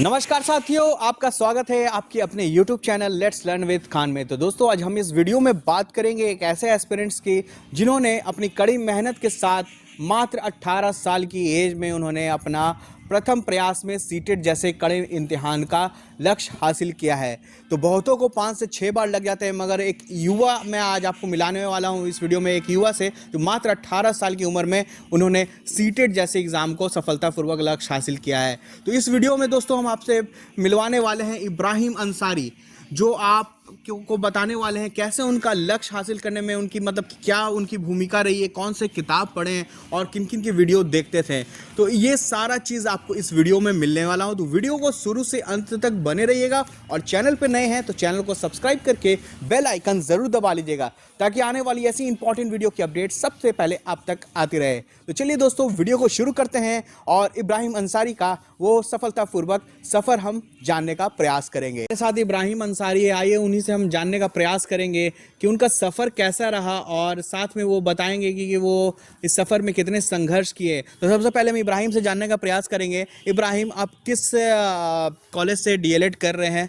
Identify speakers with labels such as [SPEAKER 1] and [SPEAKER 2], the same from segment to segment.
[SPEAKER 1] नमस्कार साथियों, आपका स्वागत है आपके अपने YouTube channel let's learn with Khan में। तो दोस्तों, आज हम इस वीडियो में बात करेंगे एक ऐसे एस्पिरेंट्स की जिन्होंने अपनी कड़ी मेहनत के साथ मात्र 18 साल की एज में उन्होंने अपना प्रथम प्रयास में सीटेट जैसे कड़े इम्तिहान का लक्ष्य हासिल किया है। तो बहुतों को 5 से 6 बार लग जाते हैं, मगर एक युवा मैं आज आपको मिलाने वाला हूं इस वीडियो में, एक युवा से जो मात्र 18 साल की उम्र में उन्होंने सीटेट जैसे एग्ज़ाम को सफलतापूर्वक लक्ष्य हासिल किया है। तो इस वीडियो में दोस्तों हम आपसे मिलवाने वाले हैं इब्राहिम अंसारी, जो आप को बताने वाले हैं कैसे उनका लक्ष्य हासिल करने में उनकी मतलब क्या उनकी भूमिका रही है, कौन से किताब पढ़ें और किन किन की वीडियो देखते थे। तो ये सारा चीज़ आपको इस वीडियो में मिलने वाला हो, तो वीडियो को शुरू से अंत तक बने रहिएगा। और चैनल पे नए हैं तो चैनल को सब्सक्राइब करके बेल आइकन ज़रूर दबा लीजिएगा, ताकि आने वाली ऐसी इंपॉर्टेंट वीडियो की अपडेट सबसे पहले आप तक आती रहे। तो चलिए दोस्तों, वीडियो को शुरू करते हैं और इब्राहिम अंसारी का वो सफलतापूर्वक सफ़र हम जानने का प्रयास करेंगे। मेरे साथ इब्राहिम अंसारी है, आइए उन्हीं से हम जानने का प्रयास करेंगे कि उनका सफ़र कैसा रहा और साथ में वो बताएंगे कि वो इस सफ़र में कितने संघर्ष किए। तो सबसे पहले हम इब्राहिम से जानने का प्रयास करेंगे। इब्राहिम, आप किस कॉलेज से डीएलएड कर रहे हैं?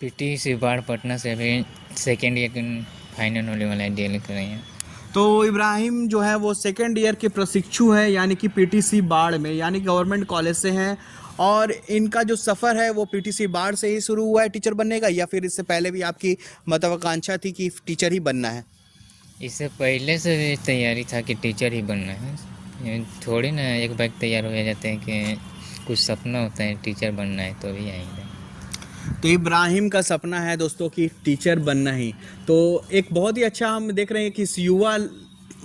[SPEAKER 2] पीटी सिवाड़ पटना से अभी सेकेंड ईयर फाइनल होने वाला है, डीएलएड कर रहे हैं।
[SPEAKER 1] तो इब्राहिम जो है वो सेकेंड ईयर के प्रशिक्षु हैं, यानी कि पीटीसी बाढ़ में, यानी गवर्नमेंट कॉलेज से हैं। और इनका जो सफ़र है वो पीटीसी बाढ़ से ही शुरू हुआ है टीचर बनने का, या फिर इससे पहले भी आपकी महत्वाकांक्षा थी कि टीचर ही बनना है?
[SPEAKER 2] इससे पहले से भी तैयारी था कि टीचर ही बनना है। ये थोड़ी ना एक बार तैयार हो जाते हैं कि कुछ सपना होता है टीचर बनना है तो भी आएंगे।
[SPEAKER 1] तो इब्राहिम का सपना है दोस्तों कि टीचर बनना ही। तो एक बहुत ही अच्छा हम देख रहे हैं कि इस युवा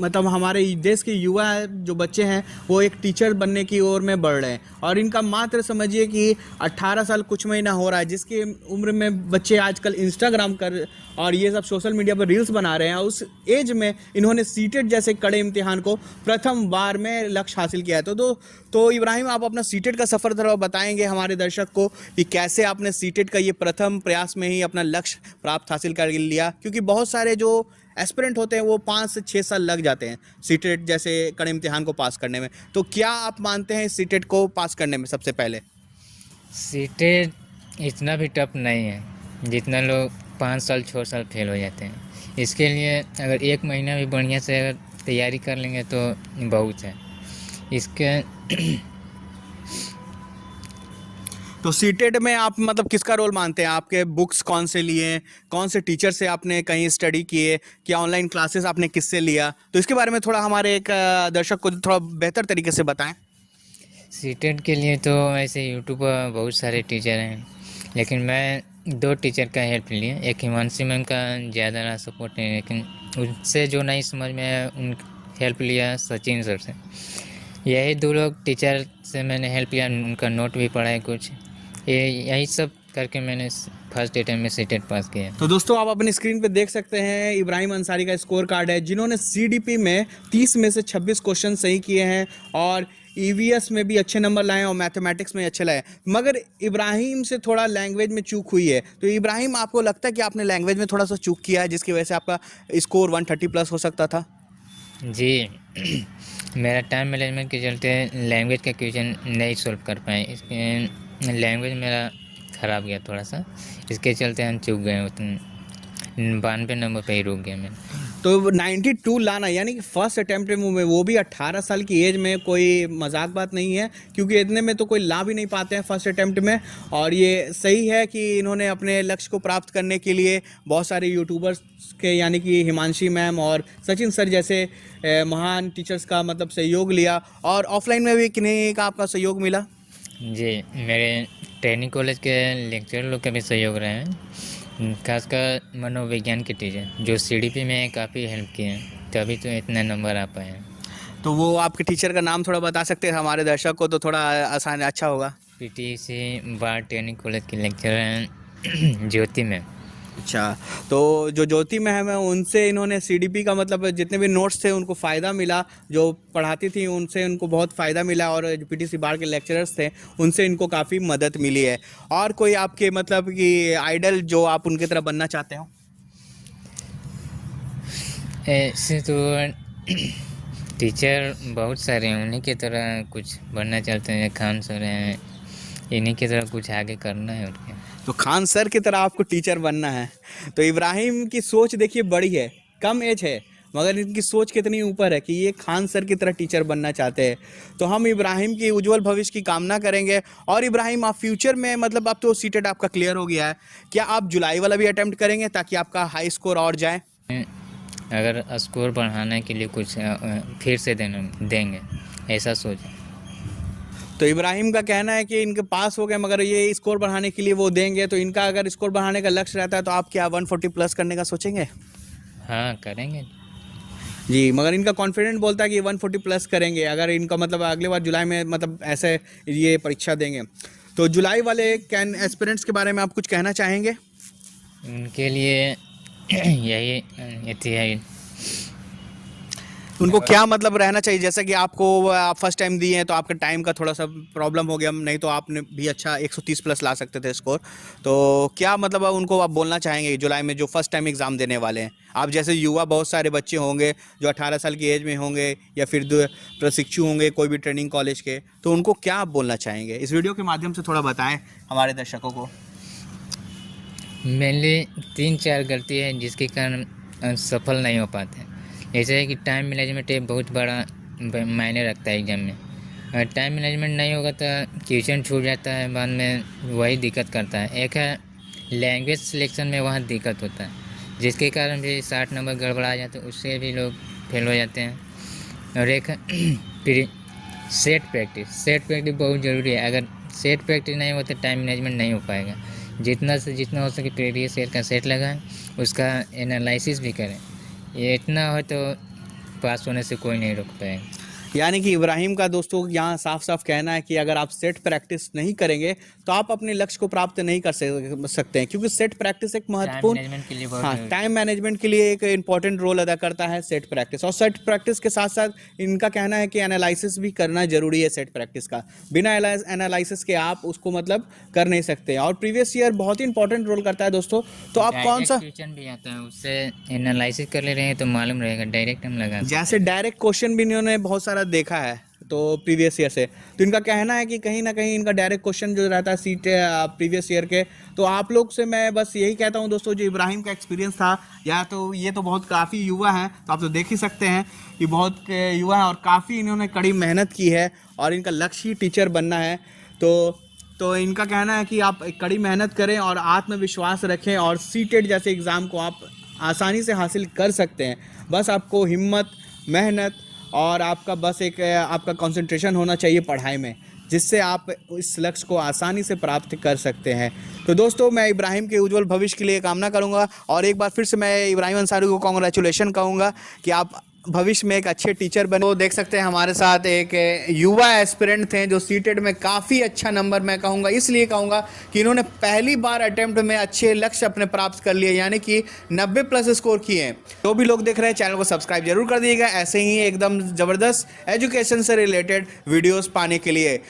[SPEAKER 1] मतलब हमारे देश के युवा जो बच्चे हैं वो एक टीचर बनने की ओर में बढ़ रहे हैं। और इनका मात्र समझिए कि 18 साल कुछ महीना हो रहा है, जिसकी उम्र में बच्चे आजकल इंस्टाग्राम कर और ये सब सोशल मीडिया पर रील्स बना रहे हैं। उस एज में इन्होंने सीटेट जैसे कड़े इम्तिहान को प्रथम बार में लक्ष्य हासिल किया है। तो इब्राहिम, आप अपना सीटेट का सफ़र थोड़ा बताएंगे हमारे दर्शक को कि कैसे आपने सीटेट का ये प्रथम प्रयास में ही अपना लक्ष्य प्राप्त हासिल कर लिया, क्योंकि बहुत सारे जो एस्पिरेंट होते हैं वो 5 से 6 साल लग जाते हैं सीटेट जैसे कड़े इम्तिहान को पास करने में। तो क्या आप मानते हैं सीटेट को पास करने में सबसे पहले?
[SPEAKER 2] सीटेट इतना भी टफ नहीं है जितना लोग 5 साल 6 साल फेल हो जाते हैं। इसके लिए अगर 1 महीना भी बढ़िया से अगर तैयारी कर लेंगे तो बहुत है इसके।
[SPEAKER 1] तो सीटेट में आप मतलब किसका रोल मानते हैं? आपके बुक्स कौन से लिए, कौन से टीचर से आपने कहीं स्टडी किए, क्या ऑनलाइन क्लासेस आपने किससे लिया? तो इसके बारे में थोड़ा हमारे एक दर्शक को थोड़ा बेहतर तरीके से बताएं।
[SPEAKER 2] सीटेट के लिए तो ऐसे यूट्यूब पर बहुत सारे टीचर हैं, लेकिन मैं 2 टीचर का हेल्प लिए। एक हिमांशी मैम का ज़्यादा ना सपोर्ट नहीं, लेकिन उनसे जो नहीं समझ में आया उन हेल्प लिया सचिन सर से। यही 2 लोग टीचर से मैंने हेल्प लिया, उनका नोट भी पढ़ा है कुछ। यही सब करके मैंने फर्स्ट अटेम्प्ट में सीटेट पास किया।
[SPEAKER 1] तो दोस्तों, आप अपनी स्क्रीन पे देख सकते हैं इब्राहिम अंसारी का स्कोर कार्ड है, जिन्होंने सीडीपी में 30 में से 26 क्वेश्चन सही किए हैं और ईवीएस में भी अच्छे नंबर लाए और मैथमेटिक्स में अच्छे लाए। मगर इब्राहिम से थोड़ा लैंग्वेज में चूक हुई है। तो इब्राहिम, आपको लगता है कि आपने लैंग्वेज में थोड़ा सा चूक किया है जिसकी वजह से आपका स्कोर 130 प्लस हो सकता था?
[SPEAKER 2] जी मेरा टाइम मैनेजमेंट के चलते लैंग्वेज का क्वेश्चन नहीं सॉल्व कर पाए। इसके लैंग्वेज मेरा ख़राब गया थोड़ा सा, इसके चलते हम चूक गए। उतने 92 नंबर पे ही रुक गया मैं।
[SPEAKER 1] तो 92 लाना यानी कि फर्स्ट अटैम्प्ट में, वो भी 18 साल की एज में, कोई मजाक बात नहीं है, क्योंकि इतने में तो कोई ला भी नहीं पाते हैं फर्स्ट अटैम्प्ट में। और ये सही है कि इन्होंने अपने लक्ष्य को प्राप्त करने के लिए बहुत सारे यूट्यूबर्स के यानी कि हिमांशी मैम और सचिन सर जैसे महान टीचर्स का मतलब सहयोग लिया। और ऑफलाइन में भी किन्हीं का आपका सहयोग मिला?
[SPEAKER 2] जी मेरे ट्रेनिंग कॉलेज के लेक्चर लोग का भी सहयोग रहे हैं, खासकर मनोविज्ञान के टीचर जो सीडीपी में काफ़ी हेल्प किए हैं, तभी तो इतना नंबर आ पाए हैं।
[SPEAKER 1] तो वो आपके टीचर का नाम थोड़ा बता सकते हैं हमारे दर्शक को, तो थोड़ा आसान अच्छा होगा।
[SPEAKER 2] पीटीसी बाढ़ ट्रेनिंग कॉलेज के लेक्चर हैं ज्योति में।
[SPEAKER 1] अच्छा, तो जो ज्योति मैम है उनसे इन्होंने सीडीपी का मतलब जितने भी नोट्स थे उनको फ़ायदा मिला, जो पढ़ाती थी उनसे उनको बहुत फ़ायदा मिला, और जो पीटीसी बाढ़ के लेक्चरर्स थे उनसे इनको काफ़ी मदद मिली है। और कोई आपके मतलब कि आइडल जो आप उनकी तरह बनना चाहते हो?
[SPEAKER 2] ऐसे तो टीचर बहुत सारे हैं, उन्हीं की तरह कुछ बनना चाहते हैं। खान सर हैं, इन्हीं की तरह कुछ आगे करना है और क्या।
[SPEAKER 1] तो खान सर की तरह आपको टीचर बनना है। तो इब्राहिम की सोच देखिए बड़ी है, कम एज है, मगर इनकी सोच कितनी ऊपर है कि ये खान सर की तरह टीचर बनना चाहते हैं। तो हम इब्राहिम की उज्जवल भविष्य की कामना करेंगे। और इब्राहिम, आप फ्यूचर में मतलब अब तो सीटेट आपका क्लियर हो गया है, क्या आप जुलाई वाला भी अटेम्प्ट करेंगे ताकि आपका हाई स्कोर और जाए?
[SPEAKER 2] अगर स्कोर बढ़ाने के लिए कुछ फिर से देंगे, ऐसा सोच।
[SPEAKER 1] तो इब्राहिम का कहना है कि इनके पास हो गए, मगर ये स्कोर बढ़ाने के लिए वो देंगे। तो इनका अगर स्कोर बढ़ाने का लक्ष्य रहता है तो आप क्या 140 प्लस करने का सोचेंगे?
[SPEAKER 2] हाँ, करेंगे।
[SPEAKER 1] जी, मगर इनका कॉन्फिडेंट बोलता है कि 140 प्लस करेंगे अगर इनका मतलब अगले बार जुलाई में मतलब ऐसे ये परीक्षा देंगे। तो जुलाई वाले कैन एस्पिरेंट्स के बारे में आप कुछ कहना चाहेंगे?
[SPEAKER 2] उनके लिए यही अथी है।
[SPEAKER 1] उनको क्या मतलब रहना चाहिए, जैसे कि आपको आप फर्स्ट टाइम दिए हैं तो आपका टाइम का थोड़ा सा प्रॉब्लम हो गया, नहीं तो आपने भी अच्छा 130 प्लस ला सकते थे स्कोर। तो क्या मतलब उनको आप बोलना चाहेंगे जुलाई में जो फर्स्ट टाइम एग्ज़ाम देने वाले हैं? आप जैसे युवा बहुत सारे बच्चे होंगे जो 18 साल की एज में होंगे या फिर प्रशिक्षु होंगे कोई भी ट्रेनिंग कॉलेज के, तो उनको क्या आप बोलना चाहेंगे? इस वीडियो के माध्यम से थोड़ा बताएं हमारे दर्शकों को।
[SPEAKER 2] मेनली 3-4 गलती है जिसके कारण सफल नहीं हो पाते। जैसे है कि टाइम मैनेजमेंट एक बहुत बड़ा मायने रखता है एग्जाम में। अगर टाइम मैनेजमेंट नहीं होगा तो क्वेश्चन छूट जाता है, बाद में वही दिक्कत करता है। एक है लैंग्वेज सिलेक्शन में, वहाँ दिक्कत होता है जिसके कारण भी 60 नंबर गड़बड़ा जाते हैं, उससे भी लोग फेल हो जाते हैं। और एक है फिर सेट प्रैक्टिस बहुत ज़रूरी है। अगर सेट प्रैक्टिस नहीं हो तो टाइम मैनेजमेंट नहीं हो पाएगा। जितना से जितना हो सके प्रीवियस ईयर का सेट लगाएं, उसका एनालिसिस भी करें। ये इतना हो तो पास होने से कोई नहीं रोक पाएगा।
[SPEAKER 1] यानी कि इब्राहिम का दोस्तों यहाँ साफ साफ कहना है कि अगर आप सेट प्रैक्टिस नहीं करेंगे तो आप अपने लक्ष्य को प्राप्त नहीं कर सकते हैं, क्योंकि सेट प्रैक्टिस एक
[SPEAKER 2] टाइम
[SPEAKER 1] महत्वपूर्ण,
[SPEAKER 2] मैनेजमेंट के लिए बहुत
[SPEAKER 1] हाँ,
[SPEAKER 2] ज़रूरी है।
[SPEAKER 1] टाइम मैनेजमेंट के लिए एक इंपॉर्टेंट रोल अदा करता है सेट प्रैक्टिस। और सेट प्रैक्टिस के साथ साथ इनका कहना है कि एनालिसिस भी करना जरूरी है सेट प्रैक्टिस का। बिना एनालिसिस के आप उसको मतलब कर नहीं सकते। और प्रीवियस ईयर बहुत ही इंपॉर्टेंट रोल करता है दोस्तों। तो आप कौन
[SPEAKER 2] डायरेक्ट
[SPEAKER 1] सा,
[SPEAKER 2] क्वेश्चन भी आता है, उससे एनालिसिस कर ले रहे हैं तो मालूम रहेगा, डायरेक्ट हम लगा सकते
[SPEAKER 1] जैसे डायरेक्ट क्वेश्चन भी इन्होंने बहुत सारा देखा है तो प्रीवियस ईयर से, तो इनका कहना है कि कहीं ना कहीं इनका डायरेक्ट क्वेश्चन जो रहता है सीट प्रीवियस ईयर के। तो आप लोग से मैं बस यही कहता हूं दोस्तों, जो इब्राहिम का एक्सपीरियंस था, या तो ये तो बहुत काफ़ी युवा हैं, तो आप तो देख ही सकते हैं कि बहुत युवा हैं और काफ़ी इन्होंने कड़ी मेहनत की है और इनका लक्ष्य ही टीचर बनना है। तो इनका कहना है कि आप एक कड़ी मेहनत करें और आत्मविश्वास रखें और सीटेट जैसे एग्ज़ाम को आप आसानी से हासिल कर सकते हैं। बस आपको हिम्मत, मेहनत और आपका बस एक आपका कंसंट्रेशन होना चाहिए पढ़ाई में, जिससे आप इस लक्ष्य को आसानी से प्राप्त कर सकते हैं। तो दोस्तों, मैं इब्राहिम के उज्जवल भविष्य के लिए कामना करूंगा और एक बार फिर से मैं इब्राहिम अंसारी को कॉन्ग्रेचुलेशन कहूँगा कि आप भविष्य में एक अच्छे टीचर बने। तो देख सकते हैं हमारे साथ एक युवा एस्पिरेंट थे जो सीटेट में काफ़ी अच्छा नंबर, मैं कहूँगा इसलिए कहूँगा कि इन्होंने पहली बार अटेम्प्ट में अच्छे लक्ष्य अपने प्राप्त कर लिए, यानी कि 90 प्लस स्कोर किए हैं। जो भी लोग देख रहे हैं चैनल को सब्सक्राइब जरूर कर दीजिएगा ऐसे ही एकदम ज़बरदस्त एजुकेशन से रिलेटेड वीडियोज़ पाने के लिए।